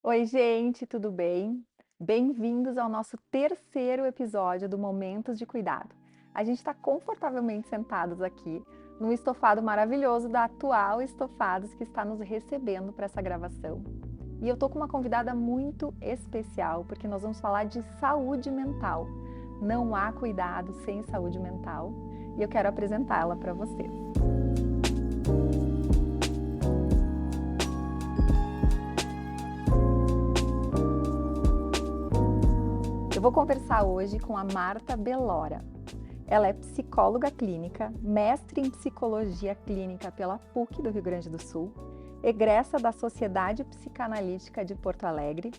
Oi, gente, tudo bem? Bem-vindos ao nosso terceiro episódio do Momentos de Cuidado. A gente está confortavelmente sentados aqui num estofado maravilhoso da Atual Estofados que está nos recebendo para essa gravação. E eu tô com uma convidada muito especial porque nós vamos falar de saúde mental. Não há cuidado sem saúde mental e eu quero apresentá-la para vocês. Eu vou conversar hoje com a Marta Belora. Ela é psicóloga clínica, mestre em psicologia clínica pela PUC do Rio Grande do Sul, egressa da Sociedade Psicanalítica de Porto Alegre,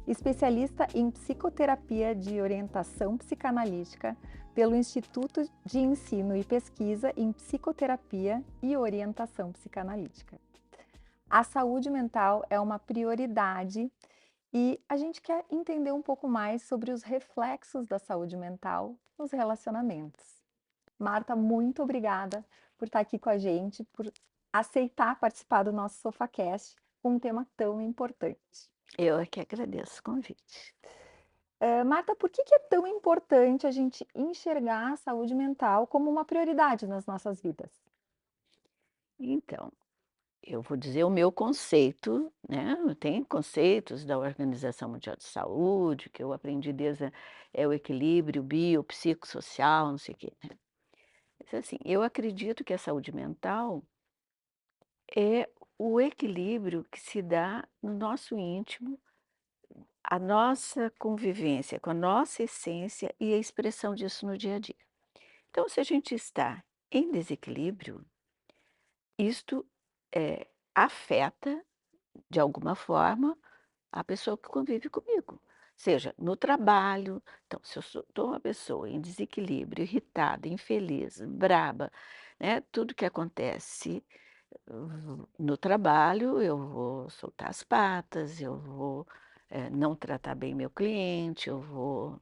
especialista em psicoterapia de orientação psicanalítica pelo Instituto de Ensino e Pesquisa em Psicoterapia e Orientação Psicanalítica. A saúde mental é uma prioridade e a gente quer entender um pouco mais sobre os reflexos da saúde mental nos relacionamentos. Marta, muito obrigada por estar aqui com a gente, por aceitar participar do nosso SofaCast com um tema tão importante. Eu é que agradeço o convite. Marta, por que é tão importante a gente enxergar a saúde mental como uma prioridade nas nossas vidas? Então, eu vou dizer o meu conceito, né, tem conceitos da Organização Mundial de Saúde, que eu aprendi desde o equilíbrio biopsicossocial, não sei o quê, né. Mas assim, eu acredito que a saúde mental é o equilíbrio que se dá no nosso íntimo, a nossa convivência com a nossa essência e a expressão disso no dia a dia. Então, se a gente está em desequilíbrio, isto, afeta, de alguma forma, a pessoa que convive comigo, seja no trabalho. Então, se eu estou uma pessoa em desequilíbrio, irritada, infeliz, braba, né, tudo que acontece no trabalho, eu vou soltar as patas, eu vou, não tratar bem meu cliente, eu vou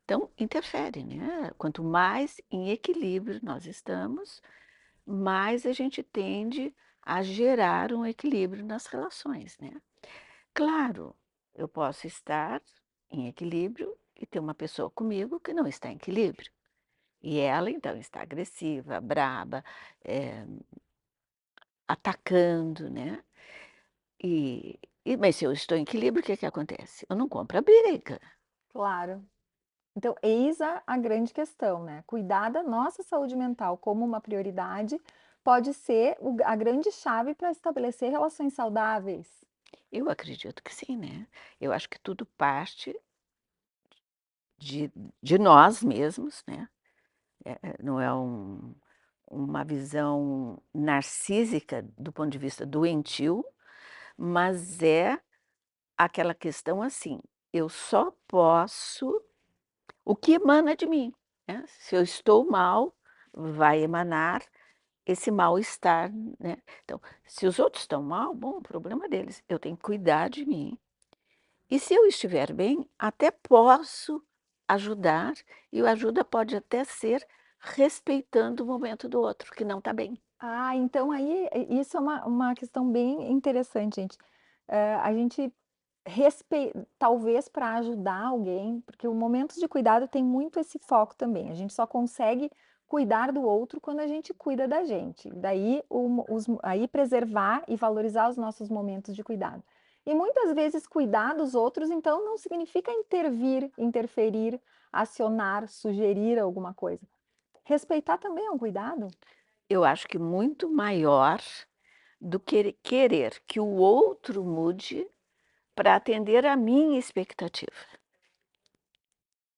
então interfere, né. Quanto mais em equilíbrio nós estamos, mais a gente tende a gerar um equilíbrio nas relações, né. Claro, eu posso estar em equilíbrio e ter uma pessoa comigo que não está em equilíbrio. E ela então está agressiva, braba, eh, atacando, né. Mas se eu estou em equilíbrio, o que que acontece? Eu não compro a briga. Claro. Então, eis a grande questão, né? Cuidar da nossa saúde mental como uma prioridade pode ser a grande chave para estabelecer relações saudáveis. Eu acredito que sim, né. Eu acho que tudo parte de de nós mesmos, né. Não é uma visão narcísica do ponto de vista doentio, mas é aquela questão assim, eu só posso o que emana de mim, né. Se eu estou mal, vai emanar esse mal-estar, né. Então, se os outros estão mal, bom, problema deles, eu tenho que cuidar de mim. E se eu estiver bem, até posso ajudar, e o ajuda pode até ser respeitando o momento do outro que não está bem. Ah, então aí isso é uma questão bem interessante, gente. A gente talvez para ajudar alguém, porque o momentos de cuidado tem muito esse foco também, a gente só consegue cuidar do outro quando a gente cuida da gente, daí aí preservar e valorizar os nossos momentos de cuidado. E muitas vezes cuidar dos outros, então, não significa intervir, interferir, acionar, sugerir alguma coisa. Respeitar também é um cuidado? Eu acho que muito maior do que querer que o outro mude para atender a minha expectativa,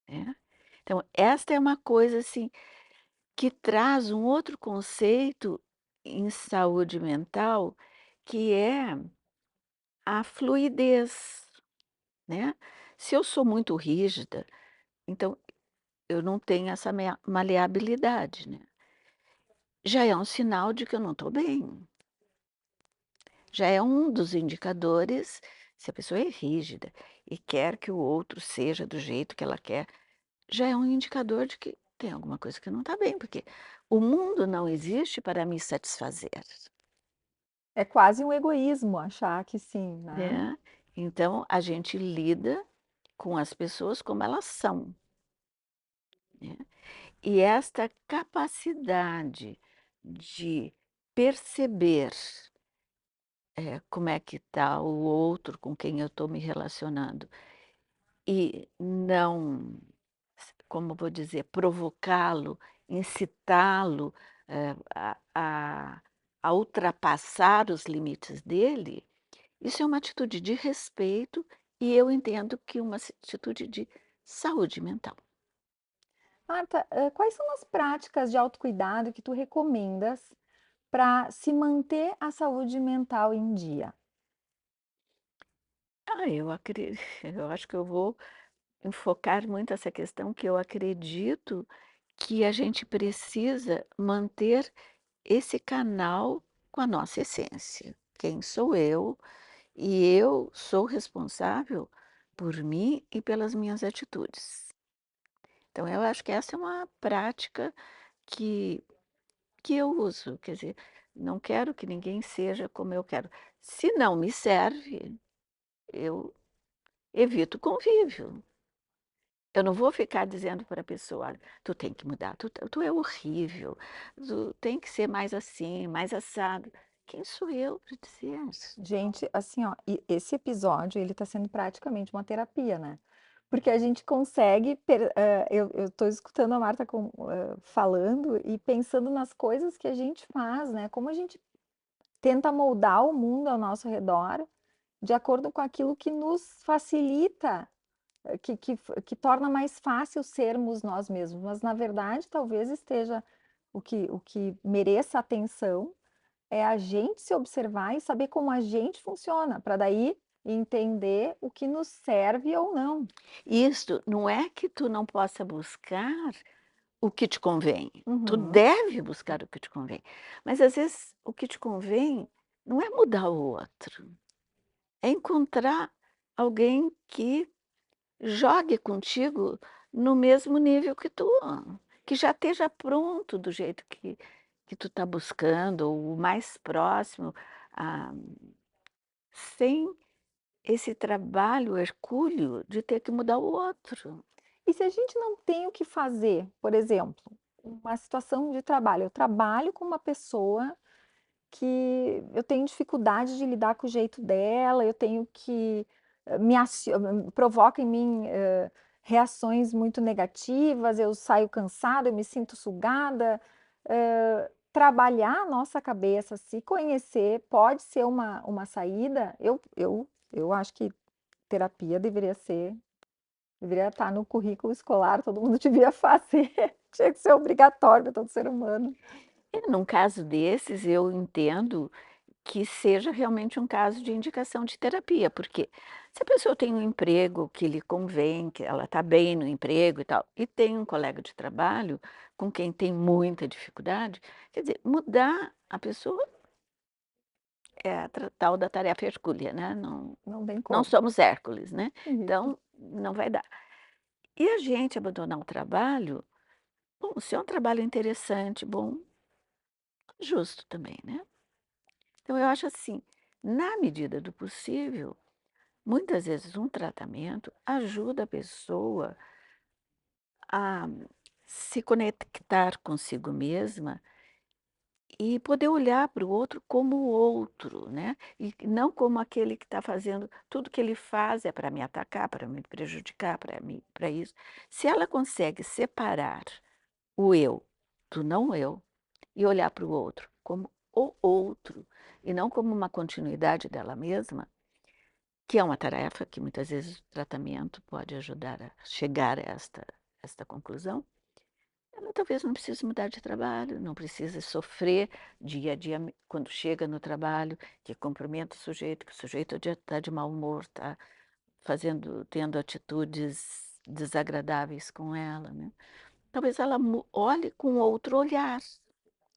né. Então esta é uma coisa, assim, que traz um outro conceito em saúde mental, que é a fluidez, né. Se eu sou muito rígida, então eu não tenho essa maleabilidade, né. Já é um sinal de que eu não estou bem. Já é um dos indicadores, se a pessoa é rígida e quer que o outro seja do jeito que ela quer, já é um indicador de que tem alguma coisa que não está bem, porque o mundo não existe para me satisfazer, É quase um egoísmo achar que sim, né? né. Então a gente lida com as pessoas como elas são, né. E esta capacidade de perceber, como é que está o outro com quem eu estou me relacionando e não, como vou dizer, provocá-lo, incitá-lo, a ultrapassar os limites dele, isso é uma atitude de respeito e eu entendo que uma atitude de saúde mental. Marta, quais são as práticas de autocuidado que tu recomendas para se manter a saúde mental em dia? Eu acho que eu vou enfocar muito essa questão que eu acredito que a gente precisa manter esse canal com a nossa essência. Quem sou eu? E eu sou responsável por mim e pelas minhas atitudes. Então, eu acho que essa é uma prática que, que eu uso. Quer dizer, não quero que ninguém seja como eu quero. Se não me serve, eu evito o convívio. Eu não vou ficar dizendo para a pessoa: "Olha, tu tem que mudar, tu é horrível, tu tem que ser mais assim, mais assado". Quem sou eu para dizer? Gente, assim, ó, e esse episódio ele tá sendo praticamente uma terapia, né? Porque a gente consegue, eu tô escutando a Marta falando e pensando nas coisas que a gente faz, né? Como a gente tenta moldar o mundo ao nosso redor de acordo com aquilo que nos facilita, que torna mais fácil sermos nós mesmos. Mas na verdade, talvez esteja o que mereça atenção é a gente se observar e saber como a gente funciona, para daí entender o que nos serve ou não. Isto não é que tu não possa buscar o que te convém, tu Uhum. deve buscar o que te convém, mas às vezes o que te convém não é mudar o outro, é encontrar alguém que jogue contigo no mesmo nível que tu, que já esteja pronto do jeito que tu está buscando, ou o mais próximo, ah, sem esse trabalho hercúleo de ter que mudar o outro. E se a gente não tem o que fazer, por exemplo, uma situação de trabalho, eu trabalho com uma pessoa que eu tenho dificuldade de lidar com o jeito dela, eu tenho que provoca em mim, reações muito negativas, eu saio cansada, eu me sinto sugada. Trabalhar a nossa cabeça, se conhecer, pode ser uma saída. Eu acho que terapia deveria estar no currículo escolar, todo mundo devia fazer, tinha que ser obrigatório para todo ser humano. E num caso desses, eu entendo que seja realmente um caso de indicação de terapia, porque se a pessoa tem um emprego que lhe convém, que ela está bem no emprego e tal, e tem um colega de trabalho com quem tem muita dificuldade, quer dizer, mudar a pessoa é a tal da tarefa hercúlea, né? Não, Não tem não como. somos Hércules, né? Isso. Então, não vai dar. E a gente abandonar o trabalho, bom, se é um trabalho interessante, bom, justo também, né? Então, eu acho assim, na medida do possível, muitas vezes um tratamento ajuda a pessoa a se conectar consigo mesma e poder olhar para o outro como o outro, né? E não como aquele que está fazendo tudo que ele faz é para me atacar, para me prejudicar, para isso. Se ela consegue separar o eu do não eu e olhar para o outro como o outro e não como uma continuidade dela mesma, que é uma tarefa que muitas vezes o tratamento pode ajudar a chegar a esta conclusão. Ela talvez não precise mudar de trabalho, não precise sofrer dia a dia quando chega no trabalho, que cumprimenta o sujeito, que o sujeito está de mau humor, está tendo atitudes desagradáveis com ela, né. Talvez ela olhe com outro olhar.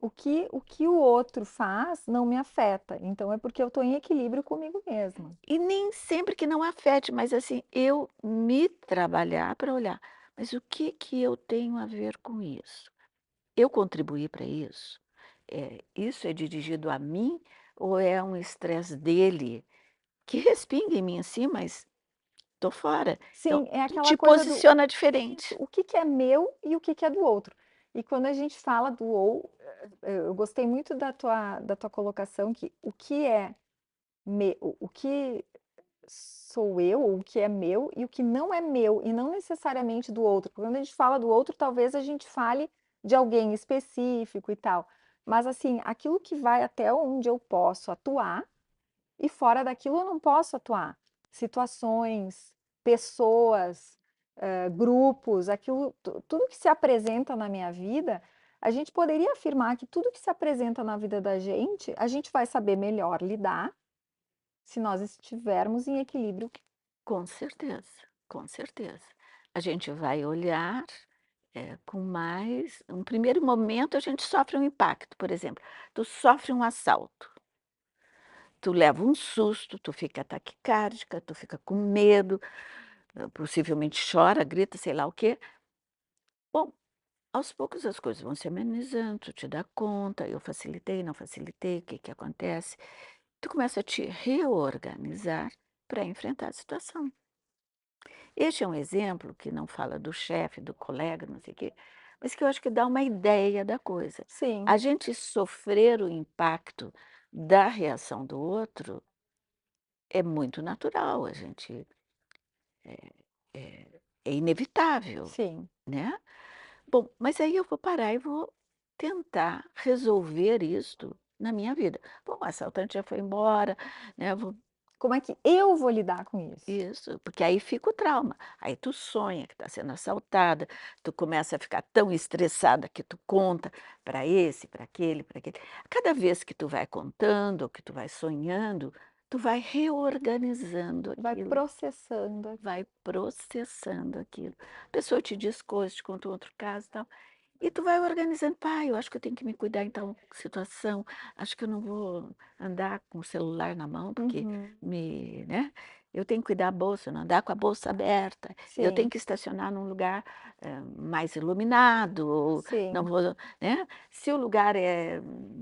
O que o outro faz não me afeta, então é porque eu estou em equilíbrio comigo mesma. E nem sempre que não afete, mas assim, eu me trabalhar para olhar, mas o que que eu tenho a ver com isso? Eu contribuí para isso? Isso é dirigido a mim ou é um estresse dele que respinga em mim assim, mas tô fora. Então, Sim, é tu aquela te coisa do posiciona isso, diferente. o que que é meu e o que que é do outro. E quando a gente fala do ou, eu gostei muito da tua colocação que o que é o que sou eu, ou o que é meu e o que não é meu, e não necessariamente do outro. Quando a gente fala do outro, talvez a gente fale de alguém específico e tal. Mas assim, aquilo que vai até onde eu posso atuar e fora daquilo eu não posso atuar. Situações, pessoas, grupos, aquilo, tudo que se apresenta na minha vida, a gente poderia afirmar que tudo que se apresenta na vida da gente, a gente vai saber melhor lidar se nós estivermos em equilíbrio. Com certeza, com certeza. A gente vai olhar, com mais um primeiro momento a gente sofre um impacto, por exemplo, tu sofre um assalto, tu leva um susto, tu fica taquicárdica, tu fica com medo, possivelmente chora, grita, sei lá o quê. Bom, aos poucos as coisas vão se amenizando, tu te dá conta, eu facilitei, não facilitei, o que que acontece? Tu começa a te reorganizar para enfrentar a situação. Este é um exemplo que não fala do chefe, do colega, não sei o quê, mas que eu acho que dá uma ideia da coisa. A Sim, gente sofrer o impacto da reação do outro é muito natural, a gente é inevitável, sim. né. Bom, mas aí eu vou parar e vou tentar resolver isto na minha vida. Bom, o assaltante já foi embora, né, vou Como é que eu vou lidar com isso? isso, porque aí fica o trauma. Aí tu sonha que está sendo assaltada, tu começa a ficar tão estressada que tu conta para esse, para aquele, para aquele. Cada vez que tu vai contando, ou que tu vai sonhando, tu vai reorganizando Vai aquilo, processando aqui. vai processando aquilo. A pessoa te diz coisas, te conta um outro caso e tal. E tu vai organizando, "Pai, eu acho que eu tenho que me cuidar em tal situação, acho que eu não vou andar com o celular na mão, porque Uhum. né, eu tenho que cuidar da bolsa, não andar com a bolsa aberta, eu tenho Sim, que estacionar num lugar, mais iluminado, ou não sim. vou", né. Se o lugar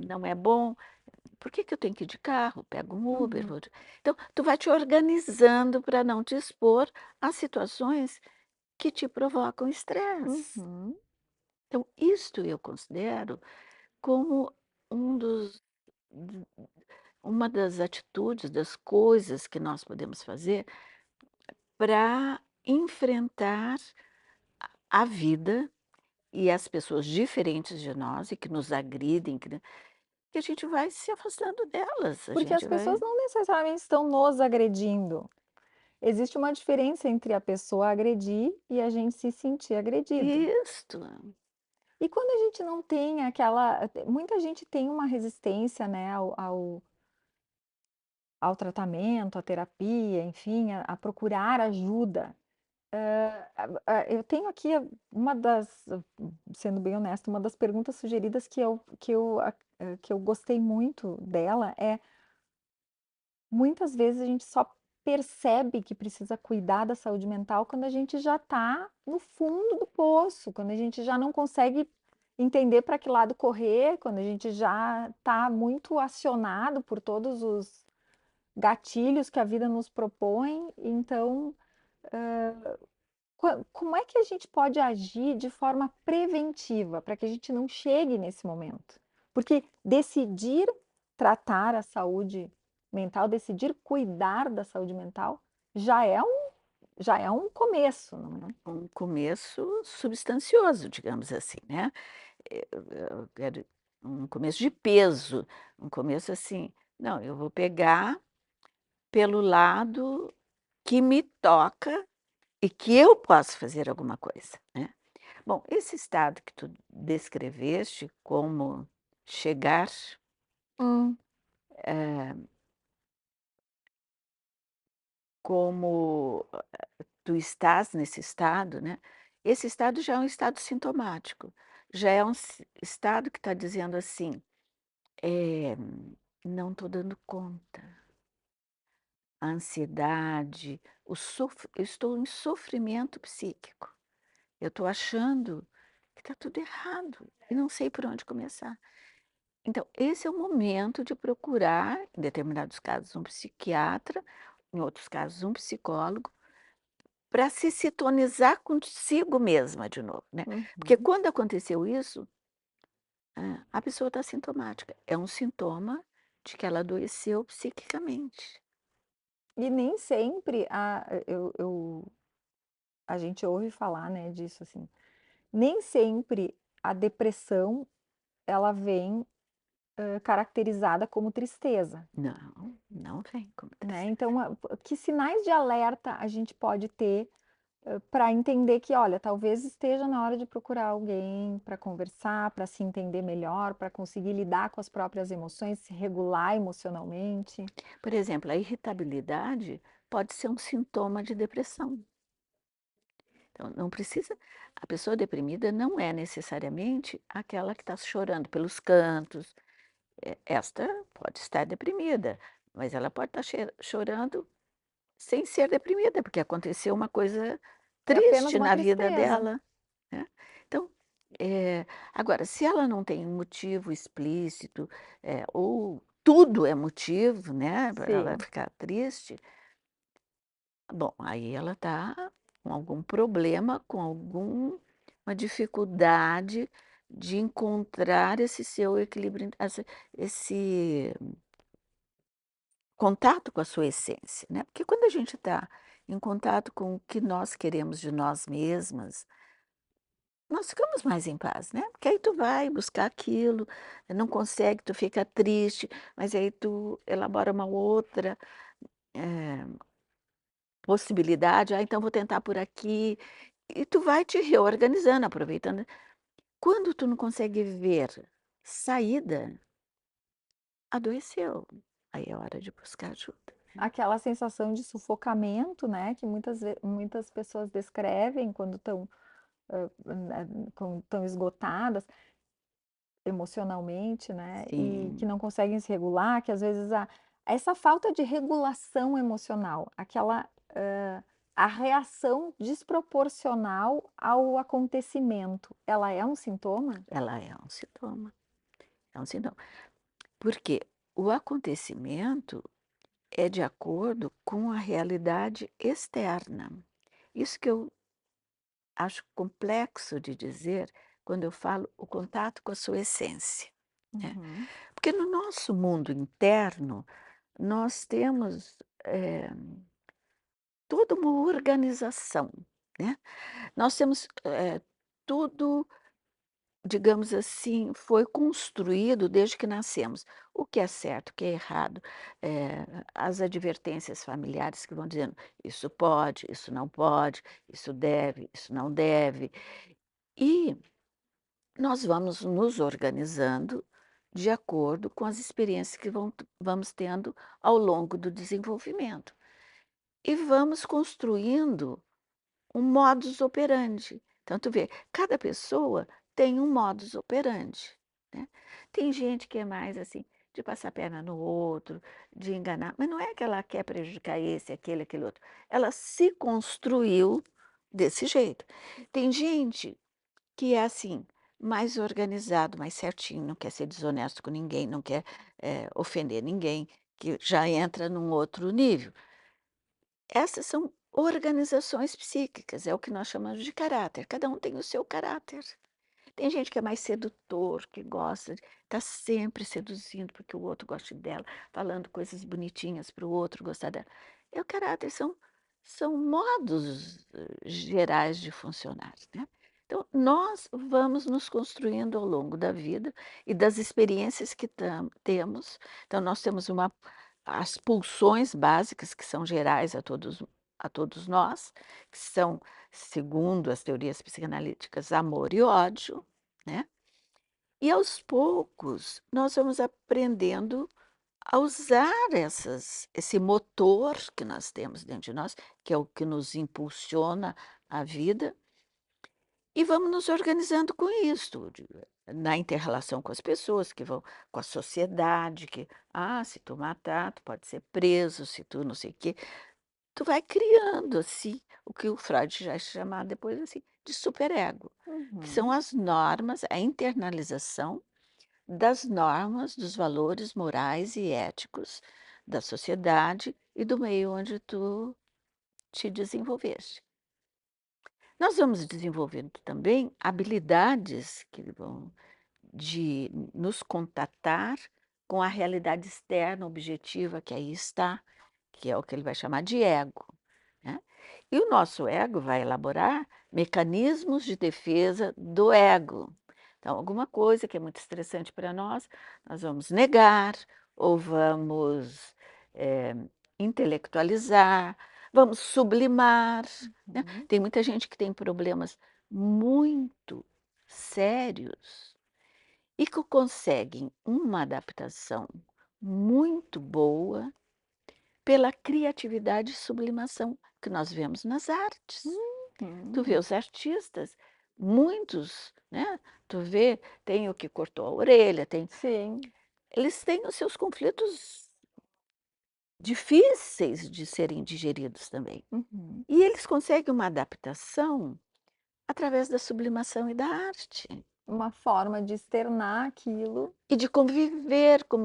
não é bom, por que que eu tenho que ir de carro? Pego um Uber, Uhum. vou de então, tu vai te organizando para não te expor a situações que te provocam estresse. Uhum. Então, isto eu considero como um dos d uma das atitudes, das coisas que nós podemos fazer para enfrentar a vida e as pessoas diferentes de nós e que nos agridem, que a gente vai se afastando delas, a Porque as gente pessoas vai não necessariamente estão nos agredindo. Existe uma diferença entre a pessoa agredir e a gente se sentir agredido. isto, E quando a gente não tem aquela, muita gente tem uma resistência, né, ao tratamento, à terapia, enfim, a procurar ajuda. Eu tenho aqui uma das, sendo bem honesta, uma das perguntas sugeridas que eu gostei muito dela é: muitas vezes a gente só percebe que precisa cuidar da saúde mental quando a gente já está no fundo do poço, quando a gente já não consegue entender para que lado correr, quando a gente já está muito acionado por todos os gatilhos que a vida nos propõe. Então, como é que a gente pode agir de forma preventiva para que a gente não chegue nesse momento? Porque decidir tratar a saúde mental, decidir cuidar da saúde mental, já é um começo, não é? um começo substancioso, digamos assim, né. Eu quero um começo de peso, um começo assim: "Não, eu vou pegar pelo lado que me toca e que eu posso fazer alguma coisa", né. Bom, esse estado que tu descreveste como chegar, Hum. eh, como tu estás nesse estado, né, esse estado já é um estado sintomático, já é um estado que está dizendo assim, eh, "Não estou dando conta". A ansiedade, eu estou em sofrimento psíquico. Eu estou achando que está tudo errado e não sei por onde começar. Então, esse é o momento de procurar, em determinados casos, um psiquiatra em outros casos, um psicólogo, para se sintonizar consigo mesma de novo, né. Porque Uhum. quando aconteceu isso, a pessoa está sintomática. É um sintoma de que ela adoeceu psiquicamente. E nem sempre a gente ouve falar, né, disso, assim, nem sempre a depressão ela vem, caracterizada como tristeza, Não, não vem como né, tristeza. então que sinais de alerta a gente pode ter, para entender que, olha, talvez esteja na hora de procurar alguém para conversar, para se entender melhor, para conseguir lidar com as próprias emoções, se regular emocionalmente? Por exemplo, a irritabilidade pode ser um sintoma de depressão. Então, não precisa a pessoa deprimida não é necessariamente aquela que está chorando pelos cantos. Esta pode estar deprimida, mas ela pode estar chorando sem ser deprimida, porque aconteceu uma coisa É apenas triste uma na vida tristeza. dela, né. Então, agora se ela não tem um motivo explícito, ou tudo é motivo, né, para ela Sim. ficar triste, bom, aí ela está com algum problema, com alguma dificuldade de encontrar esse seu equilíbrio, esse contato com a sua essência, né, porque quando a gente está em contato com o que nós queremos de nós mesmas, nós ficamos mais em paz, né, porque aí tu vai buscar aquilo, não consegue, tu fica triste, mas aí tu elabora uma outra, eh, possibilidade, então vou tentar por aqui, e tu vai te reorganizando, aproveitando. Quando tu não consegue ver saída, adoeceu, aí é hora de buscar ajuda, né. Aquela sensação de sufocamento, né, que muitas pessoas descrevem quando estão, quando estão esgotadas emocionalmente, né, e que Sim, não conseguem se regular, que às vezes essa falta de regulação emocional, a reação desproporcional ao acontecimento, ela é um sintoma? ela é um sintoma, é um sintoma. Porque o acontecimento é de acordo com a realidade externa. Isso que eu acho complexo de dizer quando eu falo o contato com a sua essência, né. Uhum, Porque no nosso mundo interno, nós temos, toda uma organização, né. Nós temos, tudo, digamos assim, foi construído desde que nascemos. O que é certo, o que é errado, as advertências familiares que vão dizendo: "Isso pode, isso não pode, isso deve, isso não deve". E nós vamos nos organizando de acordo com as experiências que vamos tendo ao longo do desenvolvimento. E vamos construindo um modus operandi. Então tu vê, cada pessoa tem um modus operandi, né. Tem gente que é mais assim, de passar a perna no outro, de enganar, mas não é que ela quer prejudicar esse, aquele, aquele outro. Ela se construiu desse jeito. Tem gente que é assim, mais organizado, mais certinho, não quer ser desonesto com ninguém, não quer, ofender ninguém, que já entra num outro nível. Essas são organizações psíquicas, é o que nós chamamos de caráter, cada um tem o seu caráter. Tem gente que é mais sedutor, que gosta de tá sempre seduzindo porque o outro goste dela, falando coisas bonitinhas para o outro gostar dela. É o caráter, são modos, gerais de funcionar, né. Então, nós vamos nos construindo ao longo da vida e das experiências que temos. Então, nós temos as pulsões básicas que são gerais a todos nós, que são, segundo as teorias psicanalíticas, amor e ódio, né. E aos poucos nós vamos aprendendo a usar esse motor que nós temos dentro de nós, que é o que nos impulsiona a vida, e vamos nos organizando com isso, na inter-relação com as pessoas que vão, com a sociedade, que, se tu matar, tu pode ser preso, se tu não sei o quê. Tu vai criando, assim, o que o Freud já chamar depois, assim, de superego, que são uhum. as normas, a internalização das normas, dos valores morais e éticos da sociedade e do meio onde tu te desenvolveste. Nós vamos desenvolvendo também habilidades que vão de nos contatar com a realidade externa objetiva que aí está, que é o que ele vai chamar de ego, né. E o nosso ego vai elaborar mecanismos de defesa do ego. Então, alguma coisa que é muito estressante para nós vamos negar ou vamos, eh, intelectualizar, vamos sublimar, né. Uhum. Tem muita gente que tem problemas muito sérios e que conseguem uma adaptação muito boa pela criatividade e sublimação que nós vemos nas artes. Tu vê Uhum. os artistas, muitos, né, tu vê, tem o que cortou a orelha, tem Sim. eles têm os seus conflitos difíceis de serem digeridos também. Uhum. E eles conseguem uma adaptação através da sublimação e da arte. Uma forma de externar aquilo. E de conviver com o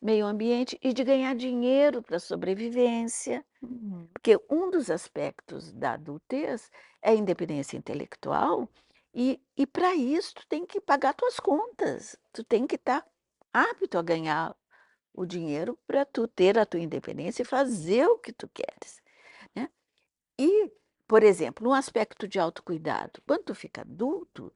meio ambiente e de ganhar dinheiro para a sobrevivência, Uhum. porque um dos aspectos da adultez é a independência intelectual, e para isso tu tem que pagar tuas contas, tu tem que estar apto a ganhar o dinheiro para tu ter a tua independência e fazer o que tu queres, né. E, por exemplo, no aspecto de autocuidado, quando tu fica adulto,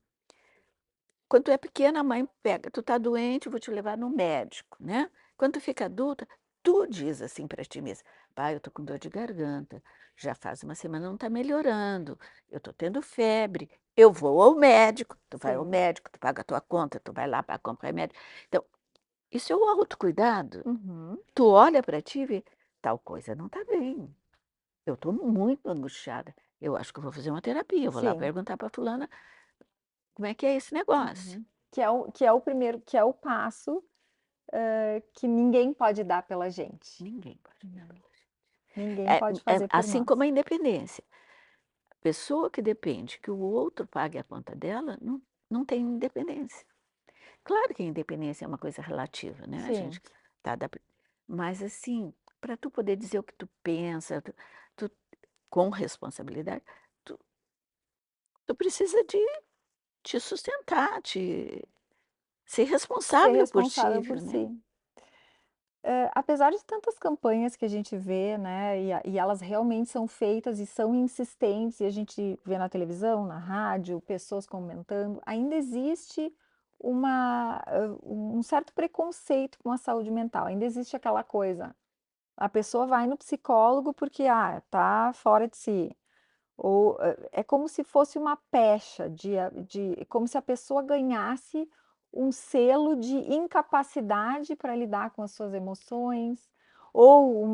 quando tu é pequena, a mãe pega: "Tu tá doente, eu vou te levar no médico", né. Quando tu fica adulta, tu diz assim para ti mesma: "Pai, eu tô com dor de garganta, já faz uma semana não tá melhorando, eu tô tendo febre, eu vou ao médico". Tu vai ao Sim. médico, tu paga a tua conta, tu vai lá para comprar remédio. Então, isso é o autocuidado. Uhum. Tu olha para ti e vê: "Tal coisa não tá bem, eu tô muito angustiada, eu acho que eu vou fazer uma terapia, eu vou lá Sim. perguntar para fulana como é que é esse negócio". Uhum. Que é o primeiro, que é o passo, que ninguém pode dar pela gente. Ninguém pode dar Não, pela gente. ninguém É pode é fazer por assim nós. como a independência. A pessoa que depende que o outro pague a conta dela, não tem independência. Claro que a independência é uma coisa relativa, né, a Sim, gente tá adap mas assim, para tu poder dizer o que tu pensa, tu com responsabilidade, tu tu precisa de te sustentar, ser ser responsável por responsável ti, por viu, né. si. Apesar de tantas campanhas que a gente vê, né, e elas realmente são feitas e são insistentes, e a gente vê na televisão, na rádio, pessoas comentando, ainda existe um certo preconceito com a saúde mental, ainda existe aquela coisa, a pessoa vai no psicólogo porque, tá fora de si. Ou, é como se fosse uma pecha de como se a pessoa ganhasse um selo de incapacidade para lidar com as suas emoções, ou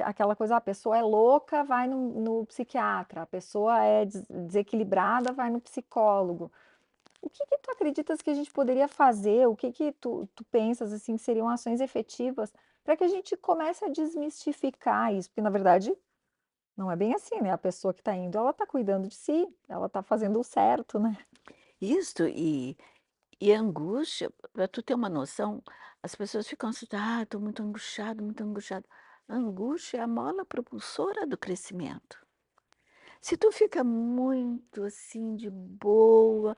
aquela coisa: "Ah, a pessoa é louca, vai no psiquiatra, a pessoa é desequilibrada, vai no psicólogo". O que que tu acreditas que a gente poderia fazer? O que que tu pensas, assim, que seriam ações efetivas para que a gente comece a desmistificar isso? Porque, na verdade, não é bem assim, né, a pessoa que está indo, ela está cuidando de si, ela está fazendo o certo, né. Isto e a angústia, para tu ter uma noção, as pessoas ficam assim: "Ah, estou muito angustiado, muito angustiado". A angústia é a mola propulsora do crescimento. Se tu fica muito, assim, de boa: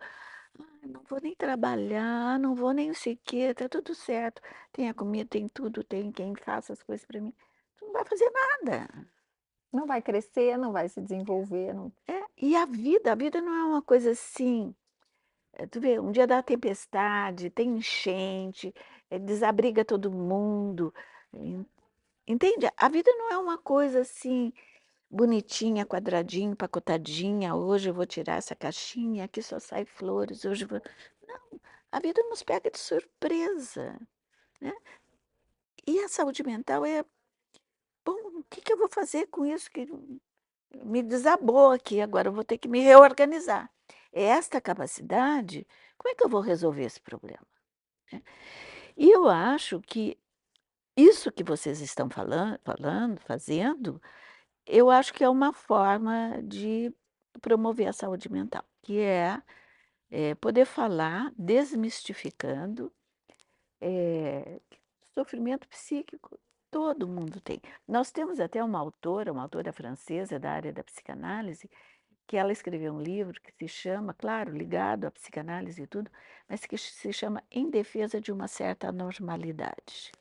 "Ai, não vou nem trabalhar, não vou nem não sei o quê, tá tudo certo, tem a comida, tem tudo, tem quem faça as coisas para mim", tu não vai fazer nada. Não vai crescer, não vai se desenvolver, não. É, e a vida não é uma coisa assim. Tu vê, um dia dá tempestade, tem enchente, desabriga todo mundo, entende? A vida não é uma coisa assim, bonitinha, quadradinho, empacotadinha, hoje eu vou tirar essa caixinha, aqui só sai flores, hoje eu vou não, a vida nos pega de surpresa, né. E a saúde mental é: "Bom, o que que eu vou fazer com isso que me desabou aqui, agora eu vou ter que me reorganizar". É esta capacidade, como é que eu vou resolver esse problema? E eu acho que isso que vocês estão falando, fazendo, eu acho que é uma forma de promover a saúde mental, que é poder falar desmistificando, sofrimento psíquico, todo mundo tem. Nós temos até uma autora francesa da área da psicanálise, que ela escreveu um livro que se chama, claro, ligado à psicanálise e tudo, mas que se chama Em Defesa de uma Certa Normalidade.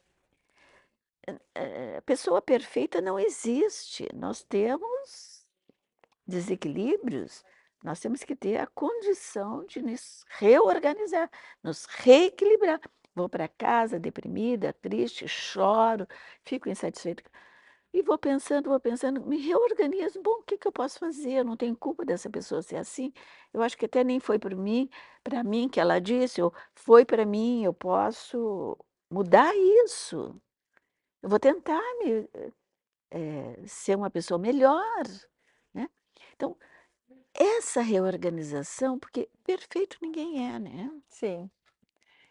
Pessoa perfeita não existe. Nós temos desequilíbrios, nós temos que ter a condição de nos reorganizar, nos reequilibrar. Vou para casa deprimida, triste, choro, fico insatisfeita. E vou pensando, me reorganizo. Bom, o que que eu posso fazer? Eu não tenho culpa dessa pessoa ser assim. Eu acho que até nem foi para mim que ela disse, ou foi para mim, eu posso mudar isso. Eu vou tentar ser uma pessoa melhor, né? Então, essa reorganização, porque perfeito ninguém é, né? Sim.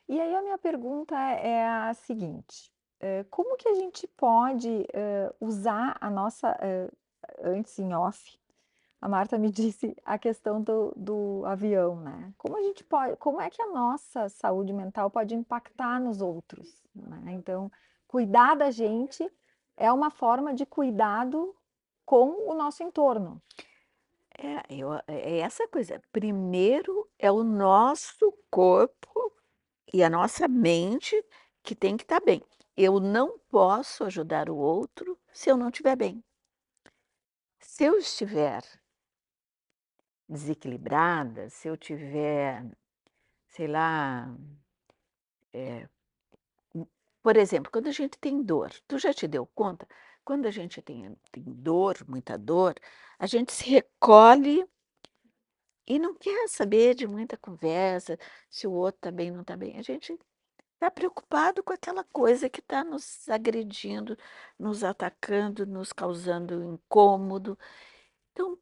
E aí a minha pergunta é a seguinte: como que a gente pode, usar a nossa antes em off, a Marta me disse a questão do avião, né. Como é que a nossa saúde mental pode impactar nos outros, né. Então, cuidar da gente é uma forma de cuidado com o nosso entorno. É essa coisa. Primeiro é o nosso corpo e a nossa mente que tem que estar bem. Eu não posso ajudar o outro se eu não estiver bem. Se eu estiver desequilibrada, se eu tiver, sei lá, eh, por exemplo, quando a gente tem dor, tu já te deu conta? Quando a gente tem dor, muita dor, a gente se recolhe e não quer saber de muita conversa, se o outro está bem ou não está bem. A gente está preocupado com aquela coisa que está nos agredindo, nos atacando, nos causando incômodo. Então,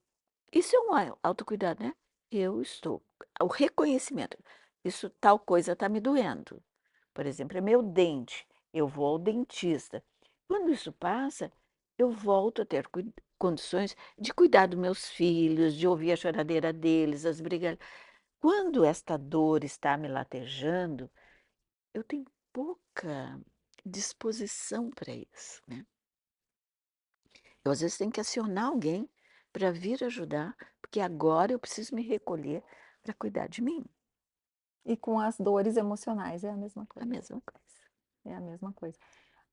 isso é um autocuidado, né? Eu estou. O reconhecimento. Isso, tal coisa está me doendo. Por exemplo, é meu dente. Eu vou ao dentista. Quando isso passa, eu volto a ter condições de cuidar dos meus filhos, de ouvir a choradeira deles, as brigas. Quando esta dor está me latejando, eu tenho pouca disposição para isso, né? Eu, às vezes, tenho que acionar alguém para vir ajudar, porque agora eu preciso me recolher para cuidar de mim. E com as dores emocionais é a mesma A coisa, mesma coisa. é a mesma coisa.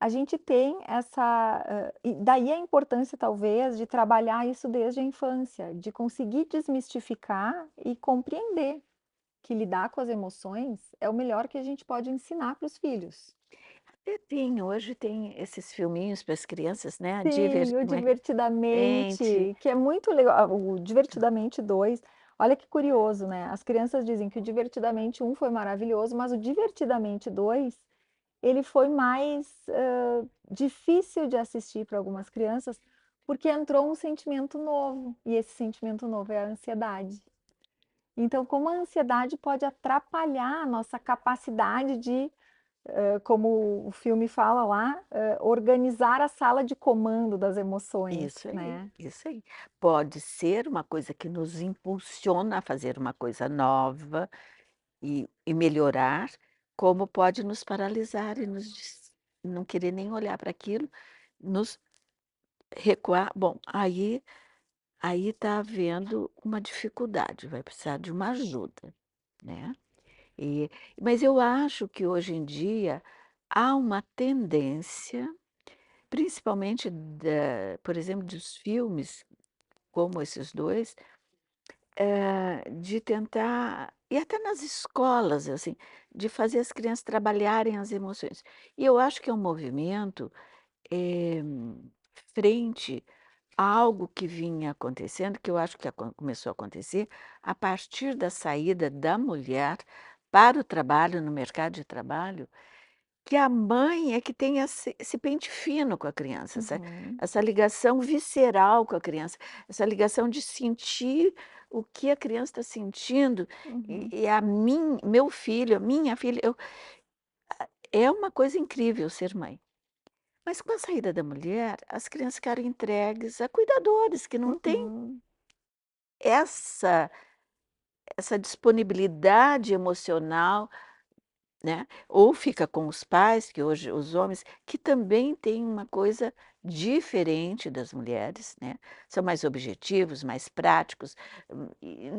A gente tem essa, e daí a importância talvez de trabalhar isso desde a infância, de conseguir desmistificar e compreender que lidar com as emoções é o melhor que a gente pode ensinar para os filhos. Hoje tem esses filminhos para as crianças, né? Sim, o Como é que Divertidamente, que é muito legal, o Divertidamente 2. Olha que curioso, né, as crianças dizem que o Divertidamente 1 foi maravilhoso, mas o Divertidamente 2 ele foi mais, difícil de assistir para algumas crianças, porque entrou um sentimento novo, e esse sentimento novo é a ansiedade. Então, como a ansiedade pode atrapalhar a nossa capacidade de, como o filme fala lá, organizar a sala de comando das emoções, Isso aí, né. isso aí. Pode ser uma coisa que nos impulsiona a fazer uma coisa nova e melhorar, como pode nos paralisar e não querer nem olhar para aquilo, nos recuar. Bom, aí está havendo uma dificuldade, vai precisar de uma ajuda, né? E, mas eu acho que hoje em dia há uma tendência, principalmente, por exemplo, dos filmes como esses dois, de tentar, e até nas escolas, assim, de fazer as crianças trabalharem as emoções. E eu acho que é um movimento eh, frente a algo que vinha acontecendo, que eu acho que começou a acontecer a partir da saída da mulher para o trabalho, no mercado de trabalho, que a mãe é que tem esse pente fino com a criança, Uhum, essa ligação visceral com a criança, essa ligação de sentir o que a criança está sentindo, uhum, e meu filho, a minha filha, é uma coisa incrível ser mãe. Mas com a saída da mulher, as crianças ficaram entregues a cuidadores que não têm uhum. essa essa disponibilidade emocional né? Ou fica com os pais, que hoje os homens, que também têm uma coisa diferente das mulheres, né? São mais objetivos, mais práticos, e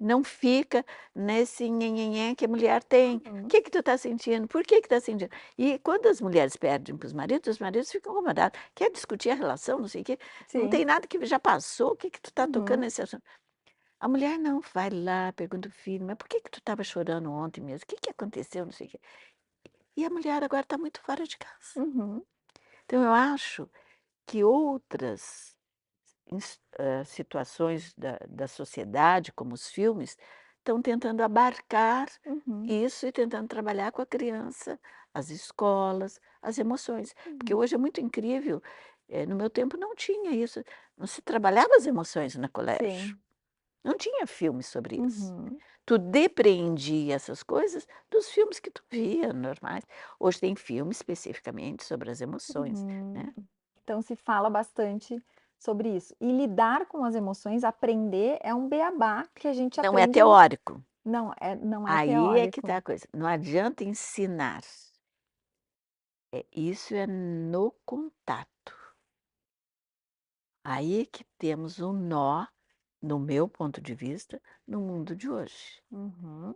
não fica nesse nhenhenhé que a mulher tem. O Uhum. que que tu está sentindo? Por que que tá sentindo? E quando as mulheres perdem para os maridos ficam incomodados. Quer discutir a relação, não sei o quê. Não Sim. tem nada que já passou, o que que tu está tocando Uhum. nesse assunto? A mulher não, vai lá, pergunta o filho, mas por que que tu estava chorando ontem mesmo? O que que aconteceu? Não sei o quê. E a mulher agora está muito fora de casa. Uhum. Então eu acho que outras situações da sociedade, como os filmes, estão tentando abarcar Uhum. isso e tentando trabalhar com a criança, as escolas, as emoções. Porque Uhum. hoje é muito incrível, no meu tempo não tinha isso, não se trabalhava as emoções no colégio. Sim. Não tinha filme sobre isso. Uhum. Tu depreendia essas coisas dos filmes que tu via, normais. Hoje tem filme especificamente sobre as emoções, Uhum. né. Então se fala bastante sobre isso. E lidar com as emoções, aprender é um beabá que a gente Não é aprende teórico. não é Aí é que teórico. tá a coisa, não adianta ensinar, isso é no contato. Aí é que temos um nó, no meu ponto de vista, no mundo de hoje. Uhum.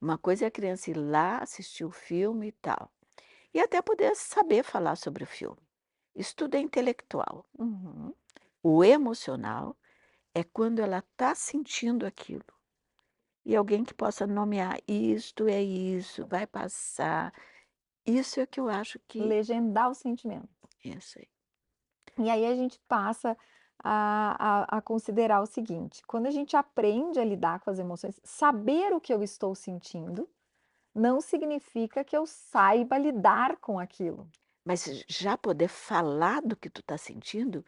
Uma coisa é a criança ir lá, assistir o filme e tal, e até poder saber falar sobre o filme. Isso tudo é intelectual. Uhum. O emocional é quando ela está sentindo aquilo. E alguém que possa nomear, isto é isso, vai passar. Isso é que eu acho que Legendar o sentimento. é isso aí. E aí a gente passa a considerar o seguinte: quando a gente aprende a lidar com as emoções, saber o que eu estou sentindo, não significa que eu saiba lidar com aquilo. Mas já poder falar do que tu está sentindo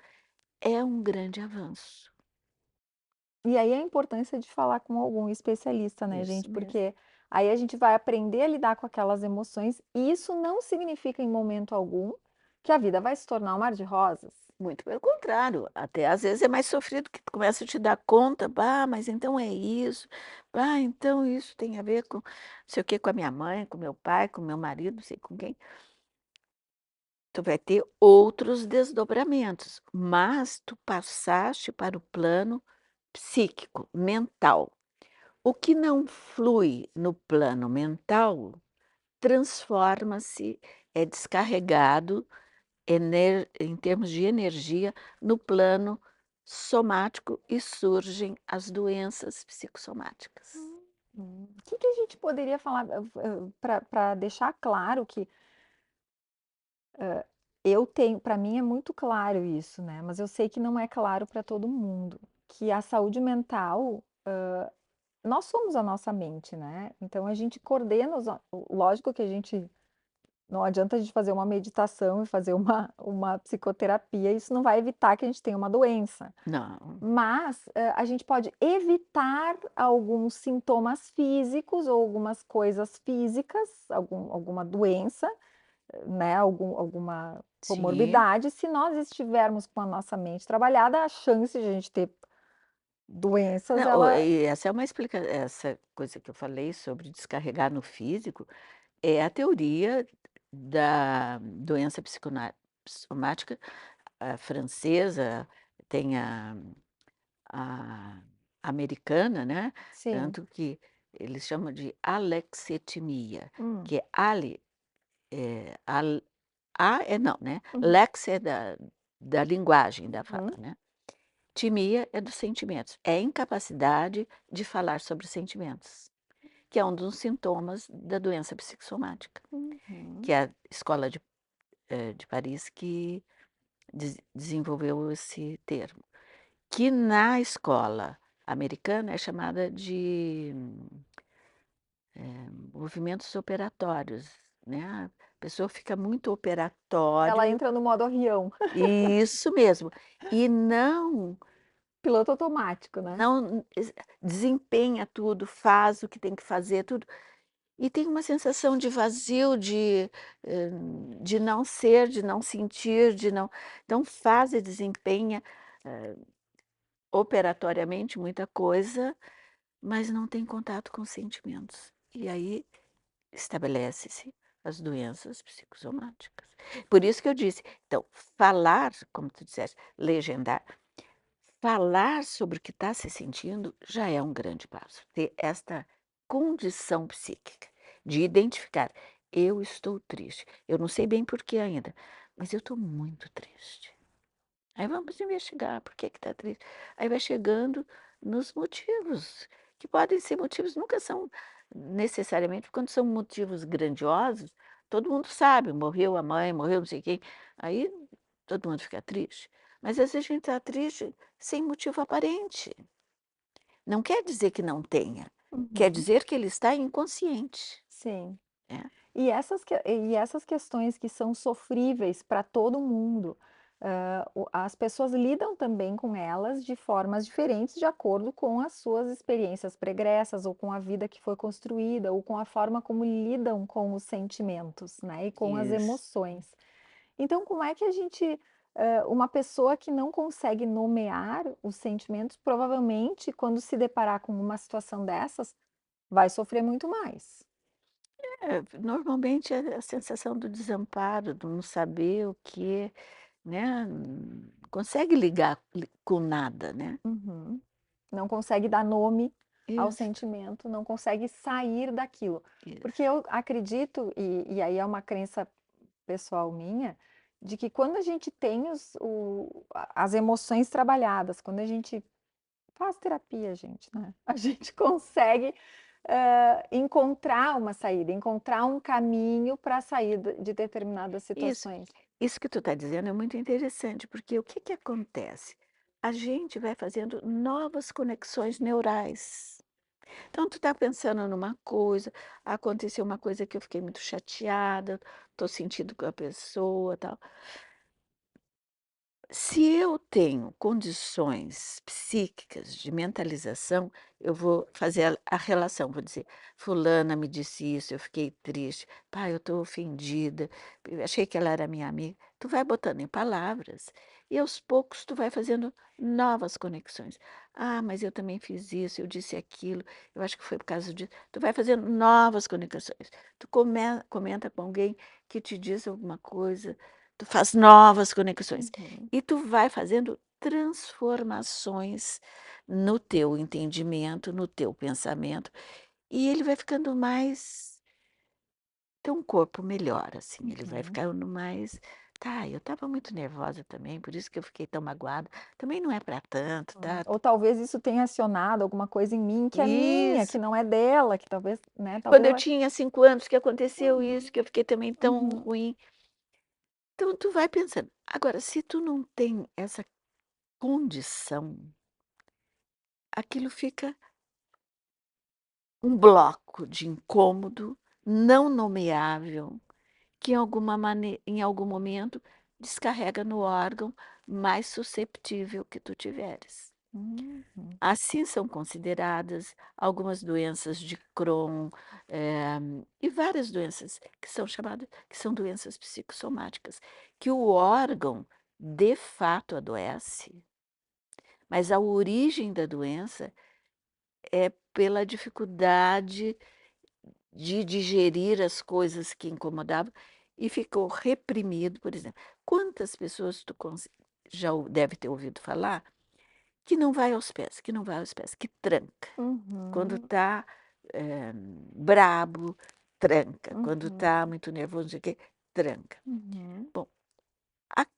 é um grande avanço. E aí a importância de falar com algum especialista, né, Isso gente, mesmo. porque aí a gente vai aprender a lidar com aquelas emoções, e isso não significa em momento algum que a vida vai se tornar um mar de rosas. Muito pelo contrário, até às vezes é mais sofrido que tu começa a te dar conta, bah, mas então é isso, bah, então isso tem a ver com não sei o quê, com a minha mãe, com meu pai, com meu marido, não sei com quem. Tu vai ter outros desdobramentos, mas tu passaste para o plano psíquico, mental. O que não flui no plano mental transforma-se, é descarregado em termos de energia no plano somático e surgem as doenças psicossomáticas. O que que a gente poderia falar, para deixar claro que eu tenho, para mim é muito claro isso, né, mas eu sei que não é claro para todo mundo, que a saúde mental, nós somos a nossa mente, né, então a gente coordena lógico que a gente não adianta a gente fazer uma meditação e fazer uma psicoterapia, isso não vai evitar que a gente tenha uma doença, Não, mas, a gente pode evitar alguns sintomas físicos ou algumas coisas físicas, alguma doença, né, alguma sim. comorbidade, se nós estivermos com a nossa mente trabalhada, a chance de a gente ter doenças, Não, ela e essa é uma essa coisa que eu falei sobre descarregar no físico, é a teoria da doença psicossomática, francesa, tem a americana, né, sim. tanto que eles chamam de alexithymia, Hum. que é al é não, né, Uhum. lex é da linguagem, da fala, Uhum. né, timia é dos sentimentos, é a incapacidade de falar sobre sentimentos, que é um dos sintomas da doença psicossomática, Uhum. que é a escola de Paris que desenvolveu esse termo. Que na escola americana é chamada de movimentos operatórios, né, a pessoa fica muito Ela operatório, entra no modo avião, isso mesmo, e não piloto automático, né. não desempenha tudo, faz o que tem que fazer, tudo, e tem uma sensação de vazio, hã, de não ser, de não sentir, de não então faz e desempenha, operatoriamente muita coisa, mas não tem contato com os sentimentos. E aí estabelece-se as doenças psicossomáticas. Por isso que eu disse, então, falar, como tu disseste, legendar, falar sobre o que está se sentindo já é um grande passo. Ter esta condição psíquica de identificar, eu estou triste. Eu não sei bem por que ainda, mas eu estou muito triste. Aí vamos investigar por que está triste. Aí vai chegando nos motivos, que podem ser motivos, nunca são necessariamente, quando são motivos grandiosos, todo mundo sabe, morreu a mãe, morreu não sei quem, aí todo mundo fica triste. Mas às vezes a gente está triste sem motivo aparente. Não quer dizer que não tenha, quer Uhum. dizer que ele está inconsciente. Sim. Né? E essas questões que são sofríveis para todo mundo, as pessoas lidam também com elas de formas diferentes, de acordo com as suas experiências pregressas, ou com a vida que foi construída, ou com a forma como lidam com os sentimentos, né, e com as Isso. emoções. Então, como é que a gente, uma pessoa que não consegue nomear os sentimentos, provavelmente, quando se deparar com uma situação dessas, vai sofrer muito mais. Normalmente é a sensação do desamparo, do não saber o que, né? Não consegue ligar com nada, né? Uhum. Não consegue dar nome ao Isso, sentimento, não consegue sair daquilo. Porque isso, eu acredito, e aí é uma crença pessoal minha, de que quando a gente tem as emoções trabalhadas, quando a gente faz terapia, gente, né? A gente consegue encontrar uma saída, encontrar um caminho para sair de determinadas isso. situações. Isso que tu está dizendo é muito interessante, porque o que que acontece? A gente vai fazendo novas conexões neurais. Então, tu está pensando numa coisa, aconteceu uma coisa que eu fiquei muito chateada, estou sentindo com a pessoa, tal. Se eu tenho condições psíquicas de mentalização, eu vou fazer a relação, vou dizer, fulana me disse isso, eu fiquei triste, pai, eu estou ofendida, eu achei que ela era minha amiga. Tu vai botando em palavras e aos poucos tu vai fazendo novas conexões. Ah, mas eu também fiz isso, eu disse aquilo, eu acho que foi por causa disso. Tu vai fazendo novas conexões. Tu comenta com alguém que te diz alguma coisa, tu faz novas conexões. Uhum, E tu vai fazendo transformações no teu entendimento, no teu pensamento, e ele vai ficando mais ter um corpo melhor, assim, ele vai uhum, ficando mais tá, eu estava muito nervosa também, por isso que eu fiquei tão magoada, também não é para tanto, tá. Ou talvez isso tenha acionado alguma coisa em mim que é minha, que Isso. não é dela, que talvez, né, Quando talvez eu ela. tinha 5 anos que aconteceu isso, Uhum, que eu fiquei também tão uhum, ruim. Então tu vai pensando. Agora, se tu não tem essa condição, aquilo fica um bloco de incômodo não nomeável, que em algum momento descarrega no órgão mais susceptível que tu tiveres. uhum, Assim são consideradas algumas doenças de Crohn, e várias doenças que são chamadas, que são doenças psicossomáticas, que o órgão de fato adoece, mas a origem da doença é pela dificuldade de digerir as coisas que incomodavam e ficou reprimido, por exemplo. Quantas pessoas já deve ter ouvido falar que não vai aos pés, que não vai aos pés, que tranca. Quando uhum, está brabo, tranca. Quando uhum, está muito nervoso, não sei o quê, tranca. uhum, Bom,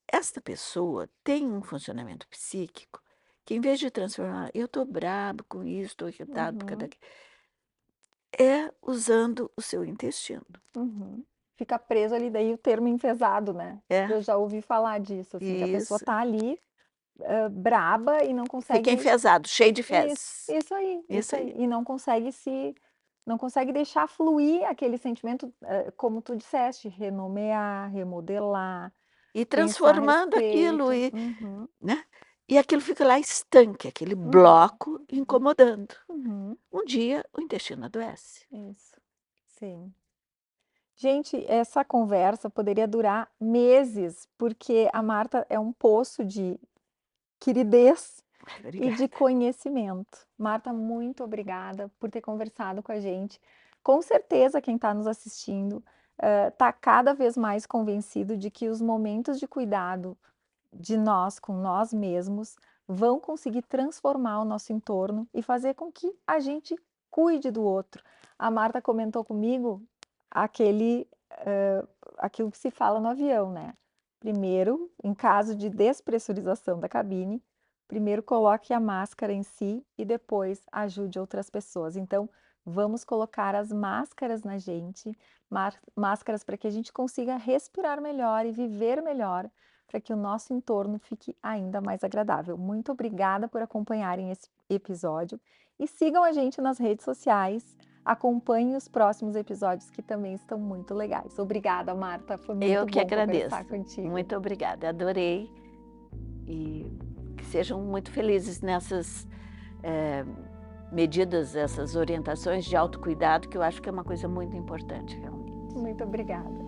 esta pessoa tem um funcionamento psíquico que, em vez de transformar, eu estou brabo com isso, estou irritado por causa uhum, daquilo, é usando o seu intestino. uhum. Fica preso ali, daí o termo enfesado, né? É, Eu já ouvi falar disso, assim, que a pessoa isso. tá ali, braba e não Fica consegue. enfesado, cheio de Isso, fezes. isso aí, Isso isso aí. aí. E não consegue deixar fluir aquele sentimento, como tu disseste, renomear, remodelar, E pensar a transformando aquilo, respeito. Uhum, né? E aquilo fica lá estanque, aquele uhum, bloco incomodando. uhum, Um dia o intestino adoece. isso, sim. Gente, essa conversa poderia durar meses, porque a Marta é um poço de queridez e de Obrigada. conhecimento. Marta, muito obrigada por ter conversado com a gente. Com certeza quem está nos assistindo, está cada vez mais convencido de que os momentos de cuidado de nós com nós mesmos vão conseguir transformar o nosso entorno e fazer com que a gente cuide do outro. A Marta comentou comigo aquele, aquilo que se fala no avião, né? Primeiro, em caso de despressurização da cabine, primeiro coloque a máscara em si e depois ajude outras pessoas. Então, vamos colocar as máscaras na gente, máscaras para que a gente consiga respirar melhor e viver melhor, para que o nosso entorno fique ainda mais agradável. Muito obrigada por acompanharem esse episódio e sigam a gente nas redes sociais. Acompanhem os próximos episódios que também estão muito legais. Obrigada, Marta. Foi muito Eu que bom conversar agradeço. contigo. Muito obrigada, adorei. E que sejam muito felizes nessas medidas, essas orientações de autocuidado, que eu acho que é uma coisa muito importante, realmente. Muito obrigada.